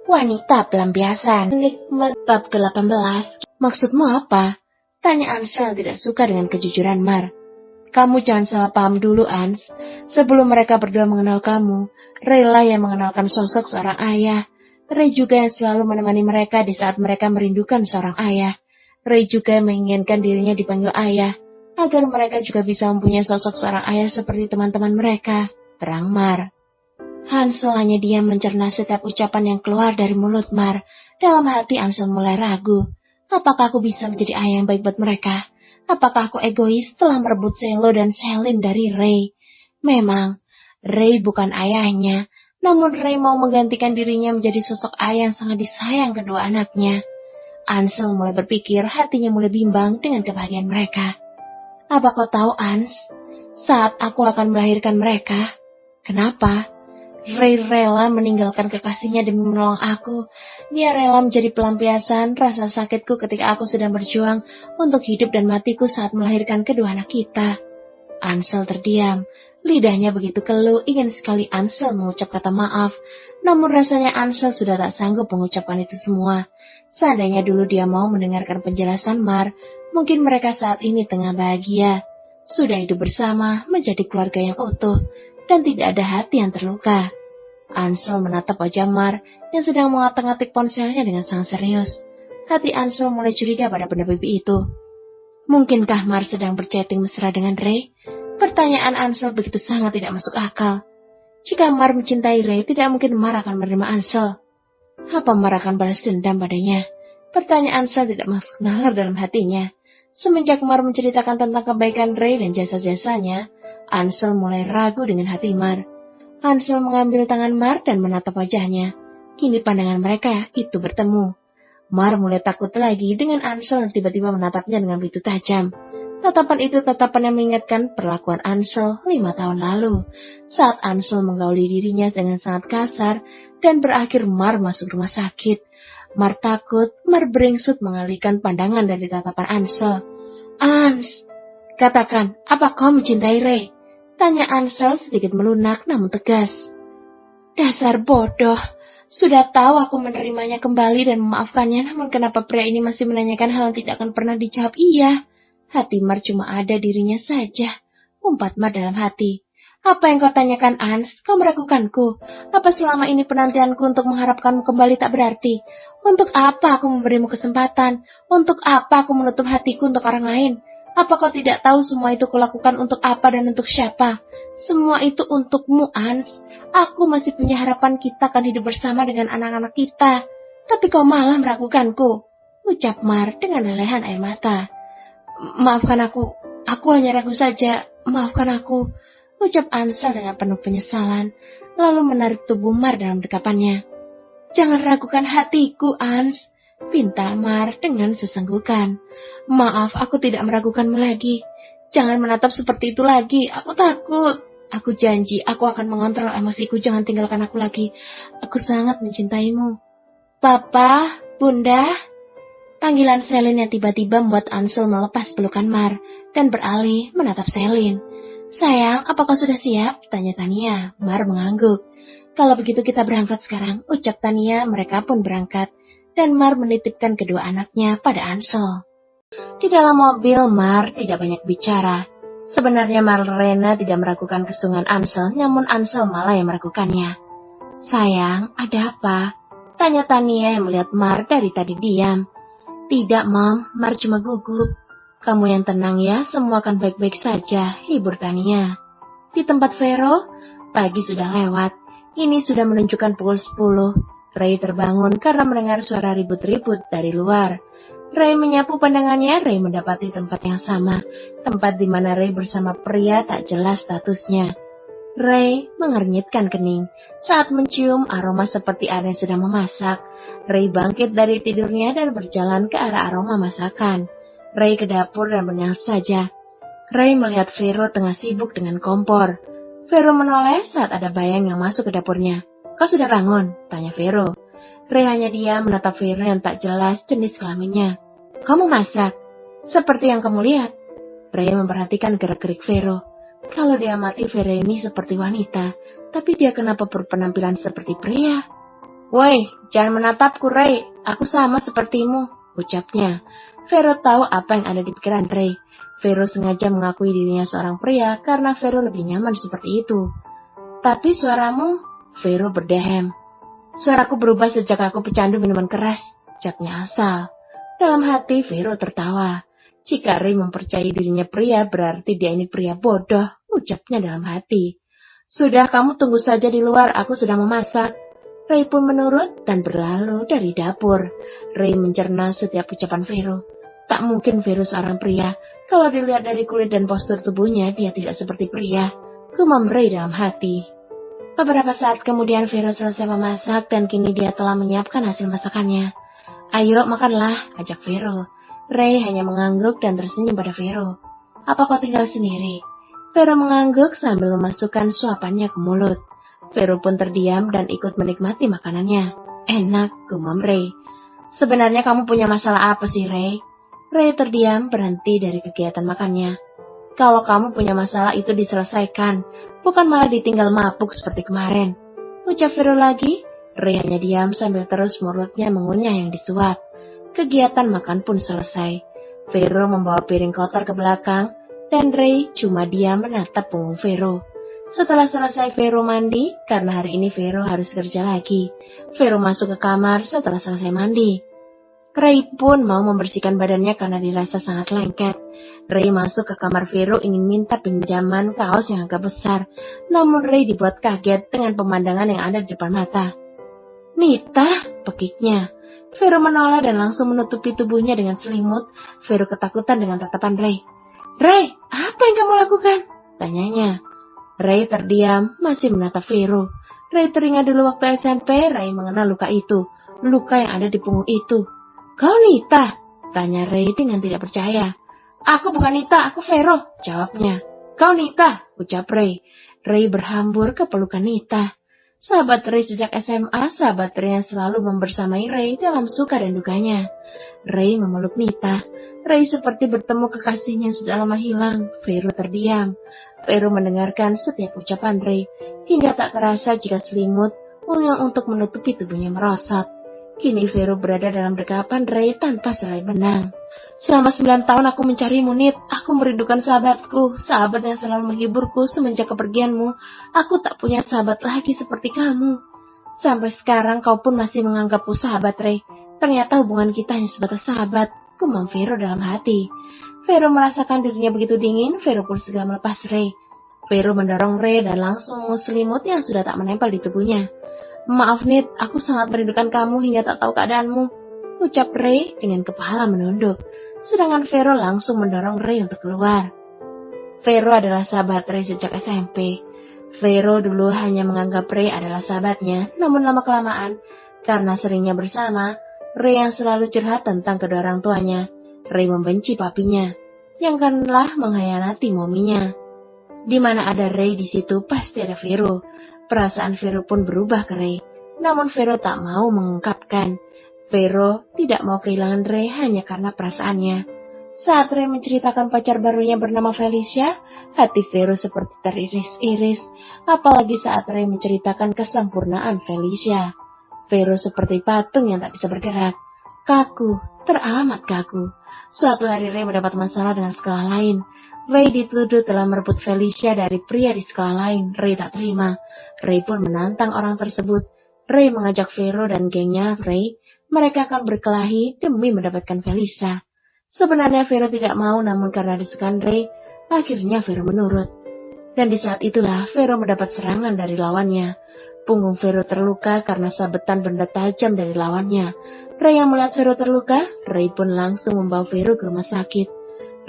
Wanita pelampiasan. Nikmat bab 18. Maksudmu apa? Tanya Ansel tidak suka dengan kejujuran Mar. Kamu jangan salah paham dulu, Ans. Sebelum mereka berdua mengenal kamu, Ray lah yang mengenalkan sosok seorang ayah. Ray juga yang selalu menemani mereka di saat mereka merindukan seorang ayah. Ray juga menginginkan dirinya dipanggil ayah, agar mereka juga bisa mempunyai sosok seorang ayah seperti teman-teman mereka, terang Mar. Hansel hanya diam mencerna setiap ucapan yang keluar dari mulut Mar. Dalam hati Hansel mulai ragu. Apakah aku bisa menjadi ayah yang baik buat mereka? Apakah aku egois telah merebut Selo dan Selin dari Ray? Memang, Ray bukan ayahnya, namun Ray mau menggantikan dirinya menjadi sosok ayah yang sangat disayang kedua anaknya. Hansel mulai berpikir, hatinya mulai bimbang dengan kebahagiaan mereka. Apa kau tahu, Ans? Saat aku akan melahirkan mereka. Kenapa? Ray rela meninggalkan kekasihnya demi menolong aku. Dia rela menjadi pelampiasan rasa sakitku ketika aku sedang berjuang untuk hidup dan matiku saat melahirkan kedua anak kita. Ansel terdiam. Lidahnya begitu keluh, ingin sekali Ansel mengucap kata maaf. Namun rasanya Ansel sudah tak sanggup mengucapkan itu semua. Seandainya dulu dia mau mendengarkan penjelasan Mar, mungkin mereka saat ini tengah bahagia. Sudah hidup bersama, menjadi keluarga yang utuh, dan tidak ada hati yang terluka. Ansel menatap wajah Mar yang sedang mengatik-ngatik ponselnya dengan sangat serius. Hati Ansel mulai curiga pada benda pipi itu. Mungkinkah Mar sedang berchatting mesra dengan Ray? Pertanyaan Ansel begitu sangat tidak masuk akal. Jika Mar mencintai Ray, tidak mungkin Mar akan menerima Ansel. Apa Mar akan balas dendam padanya? Pertanyaan Ansel tidak masuk nalar dalam hatinya. Semenjak Mar menceritakan tentang kebaikan Ray dan jasa-jasanya, Ansel mulai ragu dengan hati Mar. Hansel mengambil tangan Mar dan menatap wajahnya. Kini pandangan mereka itu bertemu. Mar mulai takut lagi dengan Ansel yang tiba-tiba menatapnya dengan begitu tajam. Tatapan itu tatapan yang mengingatkan perlakuan Ansel 5 tahun lalu, saat Ansel menggauli dirinya dengan sangat kasar dan berakhir Mar masuk rumah sakit. Mar takut, Mar beringsut mengalihkan pandangan dari tatapan Ansel. Ans, katakan, apa kau mencintai Ray? Tanya Ansel sedikit melunak namun tegas. Dasar bodoh, sudah tahu aku menerimanya kembali dan memaafkannya, namun kenapa pria ini masih menanyakan hal yang tidak akan pernah dijawab iya? Hati Mar cuma ada dirinya saja, umpat Mar dalam hati. Apa yang kau tanyakan, Ans? Kau meragukanku? Apa selama ini penantianku untuk mengharapkanmu kembali tak berarti? Untuk apa aku memberimu kesempatan? Untuk apa aku menutup hatiku untuk orang lain? Apa kau tidak tahu semua itu kulakukan untuk apa dan untuk siapa? Semua itu untukmu, Ans. Aku masih punya harapan kita akan hidup bersama dengan anak-anak kita. Tapi kau malah meragukanku, ucap Mar dengan lelehan air mata. Maafkan aku hanya ragu saja, maafkan aku, ucap Ansel dengan penuh penyesalan, lalu menarik tubuh Mar dalam dekapannya. Jangan ragukan hatiku, Ans, pinta Mar dengan sesenggukan. Maaf, aku tidak meragukanmu lagi. Jangan menatap seperti itu lagi, aku takut. Aku janji, aku akan mengontrol emosiku, jangan tinggalkan aku lagi. Aku sangat mencintaimu. Papa, Bunda. Panggilan Selin yang tiba-tiba membuat Ansel melepas pelukan Mar dan beralih menatap Selin. Sayang, apa kau sudah siap? Tanya Tania. Mar mengangguk. Kalau begitu kita berangkat sekarang, ucap Tania. Mereka pun berangkat. Dan Mar menitipkan kedua anaknya pada Ansel. Di dalam mobil, Mar tidak banyak bicara. Sebenarnya Marlena tidak meragukan kesungguhan Ansel, namun Ansel malah yang meragukannya. Sayang, ada apa? Tanya Tania yang melihat Mar dari tadi diam. Tidak, Mam, Mar cuma gugup. Kamu yang tenang ya, semua akan baik-baik saja, hibur Tania. Di tempat Vero, pagi sudah lewat. Ini sudah menunjukkan pukul 10. Ray terbangun karena mendengar suara ribut-ribut dari luar. Ray menyapu pandangannya, Ray mendapati tempat yang sama, tempat di mana Ray bersama pria tak jelas statusnya. Ray mengernyitkan kening saat mencium aroma seperti ada yang sedang memasak. Ray bangkit dari tidurnya dan berjalan ke arah aroma masakan. Ray ke dapur dan berenang saja. Ray melihat Vero tengah sibuk dengan kompor. Vero menoleh saat ada bayang yang masuk ke dapurnya. Kau sudah bangun? Tanya Vero. Ray hanya diam menatap Vero yang tak jelas jenis kelaminnya. Kamu masak? Seperti yang kamu lihat. Ray memperhatikan gerak-gerik Vero. Kalau dia mati Vero ini seperti wanita, tapi dia kenapa berpenampilan seperti pria? Woi, jangan menatapku, Ray. Aku sama sepertimu, ucapnya. Vero tahu apa yang ada di pikiran Ray. Vero sengaja mengakui dirinya seorang pria karena Vero lebih nyaman seperti itu. Tapi suaramu, Vero berdehem. Suaraku berubah sejak aku pecandu minuman keras, ucapnya asal. Dalam hati Vero tertawa. Jika Ray mempercayai dirinya pria, berarti dia ini pria bodoh, ucapnya dalam hati. Sudah, kamu tunggu saja di luar, aku sudah memasak. Ray pun menurut dan berlalu dari dapur. Ray mencerna setiap ucapan Vero. Tak mungkin Vero seorang pria. Kalau dilihat dari kulit dan postur tubuhnya, dia tidak seperti pria. Gumam Ray dalam hati. Beberapa saat kemudian Vero selesai memasak dan kini dia telah menyiapkan hasil masakannya. Ayo makanlah, ajak Vero. Ray hanya mengangguk dan tersenyum pada Vero. Apa kau tinggal sendiri? Vero mengangguk sambil memasukkan suapannya ke mulut. Vero pun terdiam dan ikut menikmati makanannya. Enak, gumam Ray. Sebenarnya kamu punya masalah apa sih, Ray? Ray terdiam berhenti dari kegiatan makannya. Kalau kamu punya masalah itu diselesaikan, bukan malah ditinggal mabuk seperti kemarin. Ucap Vero lagi. Ray hanya diam sambil terus mulutnya mengunyah yang disuap. Kegiatan makan pun selesai. Vero membawa piring kotor ke belakang, dan Ray cuma diam menatap punggung Vero. Setelah selesai Vero mandi, karena hari ini Vero harus kerja lagi. Vero masuk ke kamar setelah selesai mandi. Ray pun mau membersihkan badannya karena dirasa sangat lengket. Ray masuk ke kamar Vero ingin minta pinjaman kaos yang agak besar. Namun Ray dibuat kaget dengan pemandangan yang ada di depan mata. Nita, pekiknya. Vero menolak dan langsung menutupi tubuhnya dengan selimut. Vero ketakutan dengan tatapan Ray. Ray, apa yang kamu lakukan? Tanyanya. Ray terdiam, masih menatap Vero. Ray teringat dulu waktu SMP, Ray mengenal luka itu. Luka yang ada di punggung itu. Kau Nita? Tanya Ray dengan tidak percaya. Aku bukan Nita, aku Vero, jawabnya. Kau Nita, ucap Ray. Ray berhambur ke pelukan Nita. Sahabat Ray sejak SMA, sahabat Ray yang selalu membersamai Ray dalam suka dan dukanya. Ray memeluk Nita. Ray seperti bertemu kekasihnya yang sudah lama hilang. Vero terdiam. Vero mendengarkan setiap ucapan Ray, hingga tak terasa jika selimut yang untuk menutupi tubuhnya merosot. Kini Vero berada dalam dekapan Ray tanpa selai benang. Selama 9 tahun aku mencarimu, Nit. Aku merindukan sahabatku, sahabat yang selalu menghiburku semenjak kepergianmu. Aku tak punya sahabat lagi seperti kamu. Sampai sekarang kau pun masih menganggapku sahabat, Ray. Ternyata hubungan kita hanya sebatas sahabat, gumam Vero dalam hati. Vero merasakan dirinya begitu dingin, Vero pun segera melepas Ray. Vero mendorong Ray dan langsung mengus selimut yang sudah tak menempel di tubuhnya. Maaf, Nit, aku sangat merindukan kamu hingga tak tahu keadaanmu, ucap Ray dengan kepala menunduk. Sedangkan Vero langsung mendorong Ray untuk keluar. Vero adalah sahabat Ray sejak SMP. Vero dulu hanya menganggap Ray adalah sahabatnya, namun lama-kelamaan, karena seringnya bersama, Ray yang selalu curhat tentang kedua orang tuanya, Ray membenci papinya, yang karenlah mengkhianati mominya. Di mana ada Ray di situ pasti ada Vero. Perasaan Vero pun berubah ke Ray, namun Vero tak mau mengungkapkan. Vero tidak mau kehilangan Ray hanya karena perasaannya. Saat Ray menceritakan pacar barunya bernama Felicia, hati Vero seperti teriris-iris, apalagi saat Ray menceritakan kesempurnaan Felicia. Vero seperti patung yang tak bisa bergerak, kaku, teramat kaku. Suatu hari Ray mendapat masalah dengan sekolah lain. Ray dituduh telah merebut Felicia dari pria di sekolah lain. Ray tak terima. Ray pun menantang orang tersebut. Ray mengajak Vero dan gengnya Ray. Mereka akan berkelahi demi mendapatkan Felicia. Sebenarnya Vero tidak mau, namun karena desakan Ray, akhirnya Vero menurut. Dan di saat itulah Vero mendapat serangan dari lawannya. Punggung Vero terluka karena sabetan benda tajam dari lawannya. Ray yang melihat Vero terluka, Ray pun langsung membawa Vero ke rumah sakit.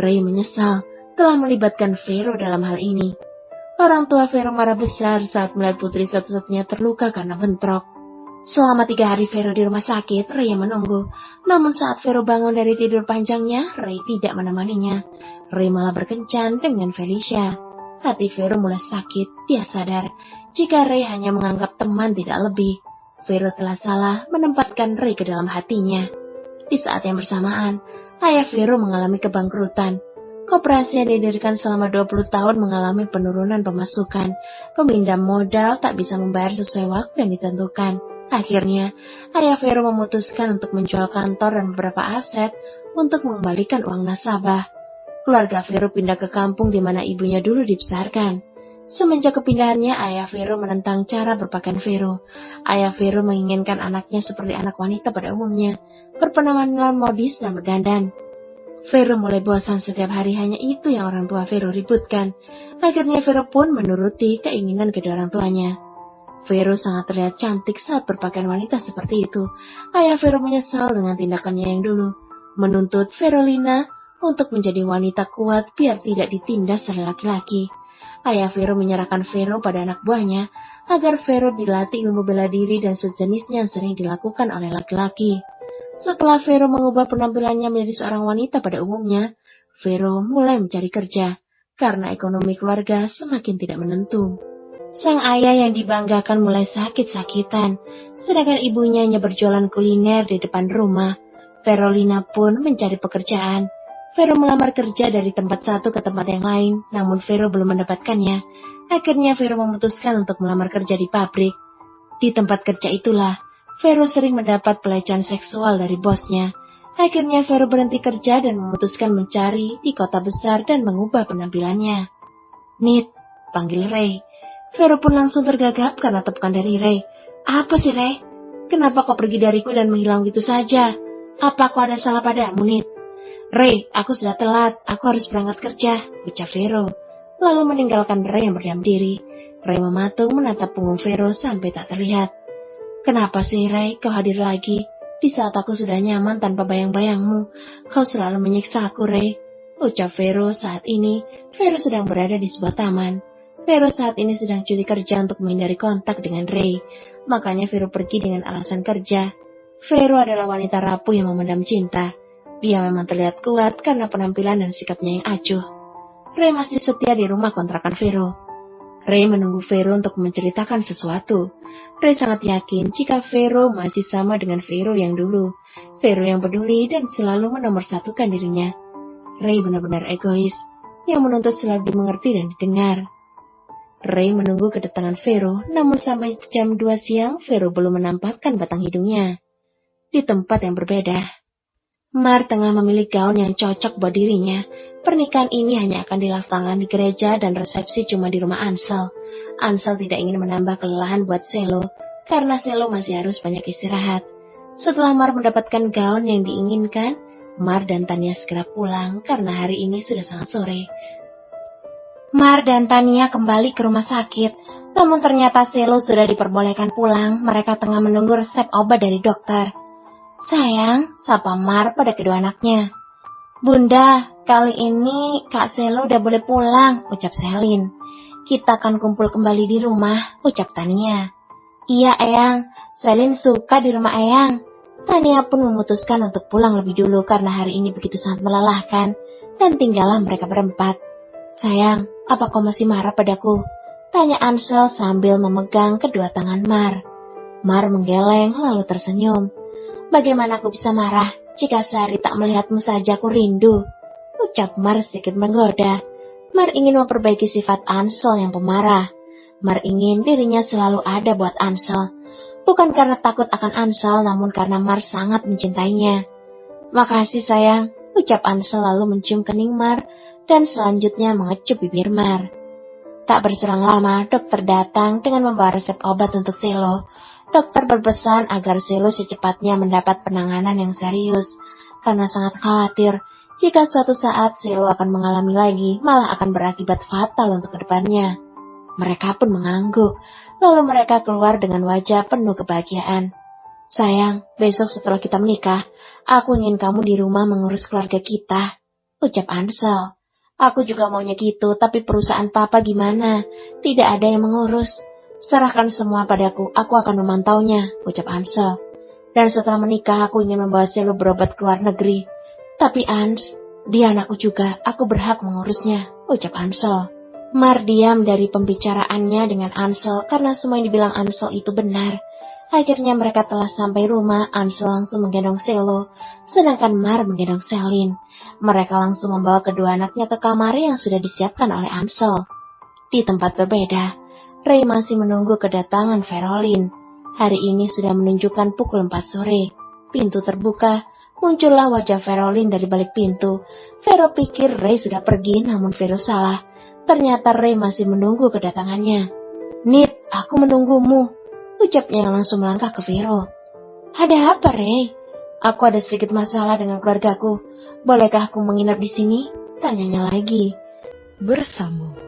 Ray menyesal telah melibatkan Vero dalam hal ini. Orang tua Vero marah besar saat melihat putri satu-satunya terluka karena bentrok. Selama 3 hari Vero di rumah sakit, Ray yang menunggu. Namun saat Vero bangun dari tidur panjangnya, Ray tidak menemaninya. Ray malah berkencan dengan Felicia. Hati Vero mulai sakit, dia sadar jika Ray hanya menganggap teman tidak lebih. Vero telah salah menempatkan Ray ke dalam hatinya. Di saat yang bersamaan, ayah Vero mengalami kebangkrutan. Koperasi yang didirikan selama 20 tahun mengalami penurunan pemasukan. Peminjam modal tak bisa membayar sesuai waktu yang ditentukan. Akhirnya, ayah Vero memutuskan untuk menjual kantor dan beberapa aset untuk mengembalikan uang nasabah. Keluarga Vero pindah ke kampung di mana ibunya dulu dibesarkan. Semenjak kepindahannya, ayah Vero menentang cara berpakaian Vero. Ayah Vero menginginkan anaknya seperti anak wanita pada umumnya, berpenampilan modis dan berdandan. Vero mulai bosan setiap hari hanya itu yang orang tua Vero ributkan. Akhirnya Vero pun menuruti keinginan kedua orang tuanya. Vero sangat terlihat cantik saat berpakaian wanita seperti itu. Ayah Vero menyesal dengan tindakannya yang dulu, menuntut Verolina untuk menjadi wanita kuat biar tidak ditindas oleh laki-laki. Ayah Vero menyerahkan Vero pada anak buahnya agar Vero dilatih ilmu bela diri dan sejenisnya yang sering dilakukan oleh laki-laki. Setelah Vero mengubah penampilannya menjadi seorang wanita pada umumnya, Vero mulai mencari kerja karena ekonomi keluarga semakin tidak menentu. Sang ayah yang dibanggakan mulai sakit-sakitan, sedangkan ibunya hanya berjualan kuliner di depan rumah. Verolina pun mencari pekerjaan. Vero melamar kerja dari tempat satu ke tempat yang lain, namun Vero belum mendapatkannya. Akhirnya Vero memutuskan untuk melamar kerja di pabrik. Di tempat kerja itulah, Vero sering mendapat pelecehan seksual dari bosnya. Akhirnya Vero berhenti kerja dan memutuskan mencari di kota besar dan mengubah penampilannya. "Nit," panggil Ray. Vero pun langsung tergagap karena tepukan dari Ray. "Apa sih, Ray? Kenapa kau pergi dariku dan menghilang gitu saja? Apa aku ada salah padamu, Nit?" "Ray, aku sudah telat. Aku harus berangkat kerja," ucap Vero. Lalu meninggalkan Ray yang berdiam diri. Ray mematung menatap punggung Vero sampai tak terlihat. "Kenapa sih, Ray, kau hadir lagi? Di saat aku sudah nyaman tanpa bayang-bayangmu, kau selalu menyiksa aku, Ray," ucap Vero. Saat ini, Vero sedang berada di sebuah taman. Vero saat ini sedang cuti kerja untuk menghindari kontak dengan Ray. Makanya Vero pergi dengan alasan kerja. Vero adalah wanita rapuh yang memendam cinta. Dia memang terlihat kuat karena penampilan dan sikapnya yang acuh. Ray masih setia di rumah kontrakan Vero. Ray menunggu Vero untuk menceritakan sesuatu. Ray sangat yakin jika Vero masih sama dengan Vero yang dulu. Vero yang peduli dan selalu menomorsatukan dirinya. Ray benar-benar egois, yang menuntut selalu dimengerti dan didengar. Ray menunggu kedatangan Vero, namun sampai jam 2 siang Vero belum menampakkan batang hidungnya. Di tempat yang berbeda, Mar tengah memilih gaun yang cocok buat dirinya. Pernikahan ini hanya akan dilaksanakan di gereja dan resepsi cuma di rumah Ansel. Ansel tidak ingin menambah kelelahan buat Selo, karena Selo masih harus banyak istirahat. Setelah Mar mendapatkan gaun yang diinginkan, Mar dan Tania segera pulang karena hari ini sudah sangat sore. Mar dan Tania kembali ke rumah sakit, namun ternyata Selo sudah diperbolehkan pulang. Mereka tengah menunggu resep obat dari dokter. "Sayang," sapa Mar pada kedua anaknya. "Bunda, kali ini Kak Selo udah boleh pulang," ucap Selin. "Kita akan kumpul kembali di rumah," ucap Tania. "Iya, Eyang. Selin suka di rumah Eyang." Tania pun memutuskan untuk pulang lebih dulu karena hari ini begitu sangat melelahkan, dan tinggallah mereka berempat. "Sayang, apa kau masih marah padaku?" tanya Ansel sambil memegang kedua tangan Mar. Mar menggeleng lalu tersenyum. "Bagaimana aku bisa marah jika sehari tak melihatmu saja aku rindu?" ucap Mar sedikit menggoda. Mar ingin memperbaiki sifat Ansel yang pemarah. Mar ingin dirinya selalu ada buat Ansel. Bukan karena takut akan Ansel, namun karena Mar sangat mencintainya. "Makasih sayang," ucap Ansel lalu mencium kening Mar dan selanjutnya mengecup bibir Mar. Tak berserang lama, dokter datang dengan membawa resep obat untuk Selo. Dokter berpesan agar Selo secepatnya mendapat penanganan yang serius, karena sangat khawatir jika suatu saat Selo akan mengalami lagi, malah akan berakibat fatal untuk kedepannya. Mereka pun mengangguk, lalu mereka keluar dengan wajah penuh kebahagiaan. "Sayang, besok setelah kita menikah, aku ingin kamu di rumah mengurus keluarga kita," ucap Ansel. "Aku juga maunya gitu, tapi perusahaan papa gimana? Tidak ada yang mengurus." "Serahkan semua padaku, aku akan memantaunya," ucap Ansel. "Dan setelah menikah, aku ingin membawa Selo berobat ke luar negeri." "Tapi Ans, dia anakku juga, aku berhak mengurusnya," ucap Ansel. Mar diam dari pembicaraannya dengan Ansel karena semua yang dibilang Ansel itu benar. Akhirnya mereka telah sampai rumah. Ansel langsung menggendong Selo, sedangkan Mar menggendong Selin. Mereka langsung membawa kedua anaknya ke kamar yang sudah disiapkan oleh Ansel. Di tempat berbeda, Ray masih menunggu kedatangan Verolin. Hari ini sudah menunjukkan pukul 4 sore. Pintu terbuka, muncullah wajah Verolin dari balik pintu. Vero pikir Ray sudah pergi, namun Vero salah. Ternyata Ray masih menunggu kedatangannya. "Nit, aku menunggumu," ucapnya langsung melangkah ke Vero. "Ada apa, Ray?" "Aku ada sedikit masalah dengan keluargaku. Bolehkah aku menginap di sini?" tanyanya lagi. Bersambung.